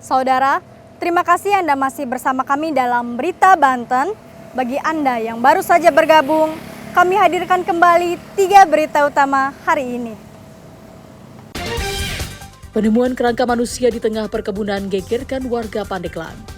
Saudara, terima kasih Anda masih bersama kami dalam Berita Banten. Bagi Anda yang baru saja bergabung, kami hadirkan kembali 3 berita utama hari ini. Penemuan kerangka manusia di tengah perkebunan gegerkan warga Pandeglang.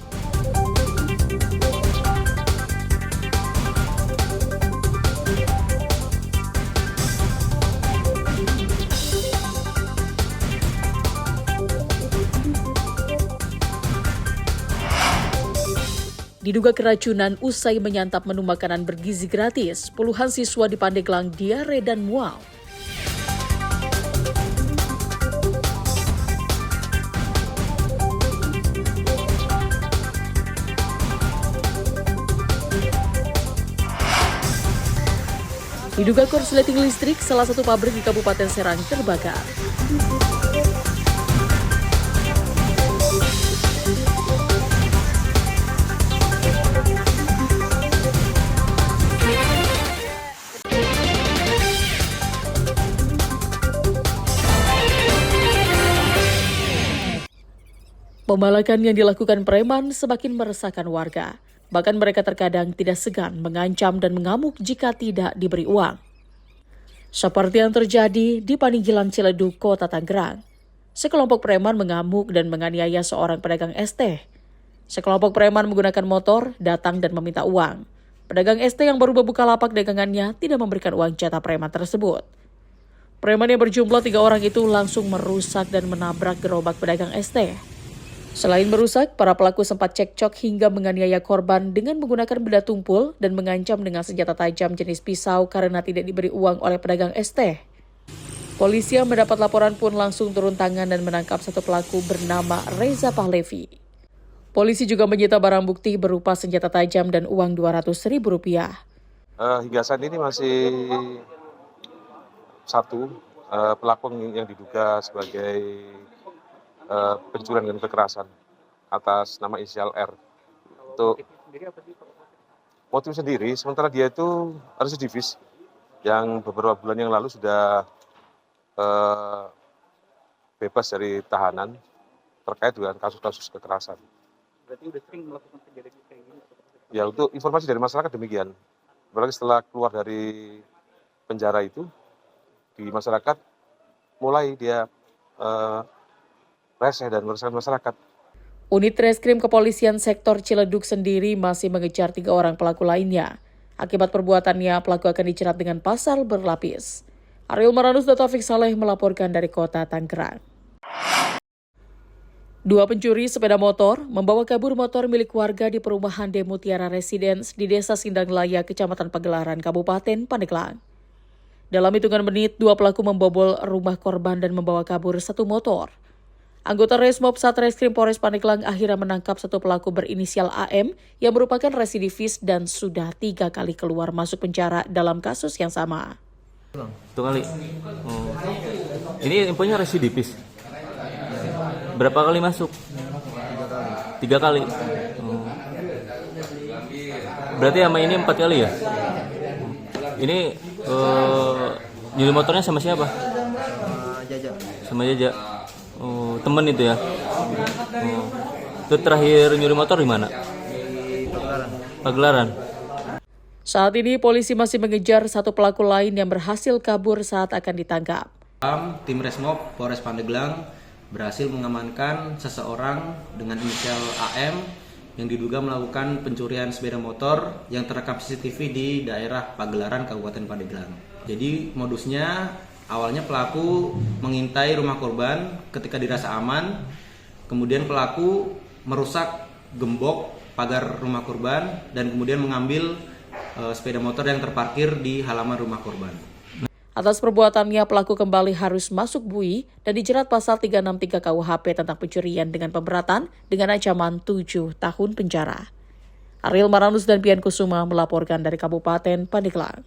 Diduga keracunan usai menyantap menu makanan bergizi gratis, puluhan siswa di Pandeglang diare dan mual. Diduga korsleting listrik, salah satu pabrik di Kabupaten Serang terbakar. Pembalakan yang dilakukan preman semakin meresahkan warga. Bahkan mereka terkadang tidak segan mengancam dan mengamuk jika tidak diberi uang. Seperti yang terjadi di Paninggilan Ciledug, Kota Tangerang. Sekelompok preman mengamuk dan menganiaya seorang pedagang es teh. Sekelompok preman menggunakan motor datang dan meminta uang. Pedagang es teh yang baru membuka lapak dagangannya tidak memberikan uang jatah preman tersebut. Preman yang berjumlah 3 orang itu langsung merusak dan menabrak gerobak pedagang es teh. Selain merusak, para pelaku sempat cekcok hingga menganiaya korban dengan menggunakan benda tumpul dan mengancam dengan senjata tajam jenis pisau karena tidak diberi uang oleh pedagang es teh. Polisi yang mendapat laporan pun langsung turun tangan dan menangkap satu pelaku bernama Reza Pahlevi. Polisi juga menyita barang bukti berupa senjata tajam dan uang Rp200.000. Hingga saat ini masih satu pelaku yang diduga sebagai pencurian dan kekerasan atas nama inisial R. Untuk motif sendiri, sementara dia itu residivis yang beberapa bulan yang lalu sudah bebas dari tahanan terkait dengan kasus-kasus kekerasan. Berarti udah sering melakukan kejadian kayak gini? Ya, untuk informasi dari masyarakat demikian. Berarti setelah keluar dari penjara itu, di masyarakat mulai dia reseh dan meresahkan masyarakat. Unit Reskrim Kepolisian Sektor Ciledug sendiri masih mengejar 3 orang pelaku lainnya. Akibat perbuatannya, pelaku akan dijerat dengan pasal berlapis. Ariel Maranus dan Taufik Saleh melaporkan dari Kota Tangerang. 2 pencuri sepeda motor membawa kabur motor milik warga di perumahan Demutiara Residence di Desa Sindang-Laya, Kecamatan Pagelaran, Kabupaten Pandeglang. Dalam hitungan menit, 2 pelaku membobol rumah korban dan membawa kabur 1 motor. Anggota Resmob Satreskrim Polres Pandeglang akhirnya menangkap 1 pelaku berinisial AM yang merupakan residivis dan sudah 3 kali keluar masuk penjara dalam kasus yang sama. 1 kali. Ini infonya residivis. Berapa kali masuk? 3 kali. Berarti sama ini 4 kali ya? Ini nyuri motornya sama siapa? Jaja. Sama Jaja. Oh, temen itu ya? Itu terakhir nyuri motor di mana? Di Pagelaran. Saat ini polisi masih mengejar 1 pelaku lain yang berhasil kabur saat akan ditangkap. Tim Resmob Polres Pandeglang berhasil mengamankan seseorang dengan inisial AM yang diduga melakukan pencurian sepeda motor yang terekam CCTV di daerah Pagelaran, Kabupaten Pandeglang. Jadi modusnya awalnya pelaku mengintai rumah korban ketika dirasa aman, kemudian pelaku merusak gembok pagar rumah korban dan kemudian mengambil sepeda motor yang terparkir di halaman rumah korban. Atas perbuatannya, pelaku kembali harus masuk bui dan dijerat pasal 363 KUHP tentang pencurian dengan pemberatan dengan ancaman 7 tahun penjara. Ariel Maranus dan Pian Kusuma melaporkan dari Kabupaten Pandeglang.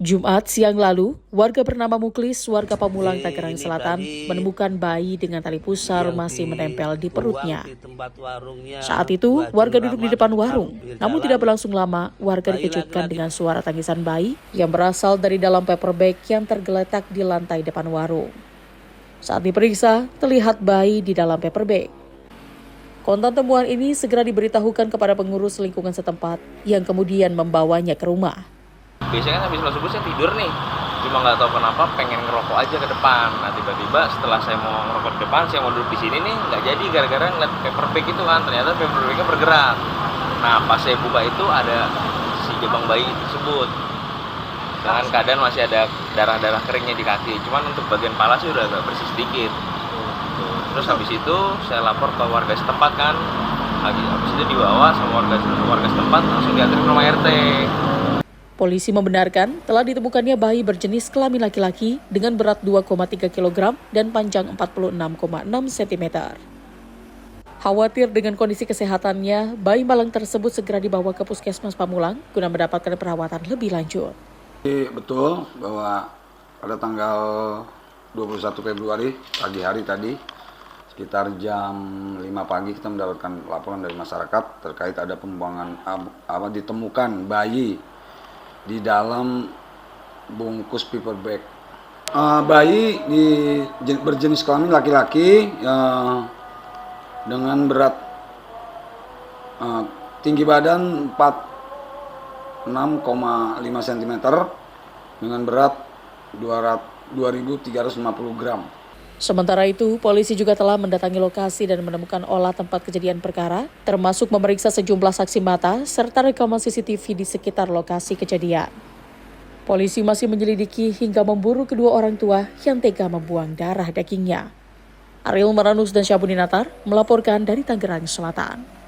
Jumat siang lalu, warga bernama Muklis, warga Pamulang, Tangerang Selatan, menemukan bayi dengan tali pusar masih menempel di perutnya. Saat itu, warga duduk di depan warung. Namun tidak berlangsung lama, warga dikejutkan dengan suara tangisan bayi yang berasal dari dalam paper bag yang tergeletak di lantai depan warung. Saat diperiksa, terlihat bayi di dalam paper bag. Kontan temuan ini segera diberitahukan kepada pengurus lingkungan setempat yang kemudian membawanya ke rumah. Biasanya kan habis sholat subuh saya tidur nih, cuma nggak tahu kenapa pengen ngerokok aja ke depan. Nah tiba-tiba setelah saya mau ngerokok ke depan, saya mau duduk di sini nih, nggak jadi gara-gara ngeliat paper bag itu kan, ternyata paper bagnya bergerak. Nah pas saya buka itu ada si jabang bayi tersebut, dengan keadaan masih ada darah-darah keringnya di kaki, cuman untuk bagian kepala sih udah agak bersih sedikit. Terus habis itu saya lapor ke warga setempat kan, habis itu dibawa sama warga setempat langsung diantar ke rumah RT. Polisi membenarkan telah ditemukannya bayi berjenis kelamin laki-laki dengan berat 2,3 kg dan panjang 46,6 cm. Khawatir dengan kondisi kesehatannya, bayi malang tersebut segera dibawa ke Puskesmas Pamulang guna mendapatkan perawatan lebih lanjut. Betul bahwa pada tanggal 21 Februari pagi hari tadi sekitar jam 5 pagi kita mendapatkan laporan dari masyarakat terkait ada pembuangan ditemukan bayi di dalam bungkus paper bag. Bayi berjenis kelamin laki-laki dengan berat tinggi badan 6,5 cm dengan berat 2.350 gram. Sementara itu, polisi juga telah mendatangi lokasi dan menemukan olah tempat kejadian perkara, termasuk memeriksa sejumlah saksi mata serta rekaman CCTV di sekitar lokasi kejadian. Polisi masih menyelidiki hingga memburu kedua orang tua yang tega membuang darah dagingnya. Ariel Maranus dan Syabuni Natar melaporkan dari Tangerang Selatan.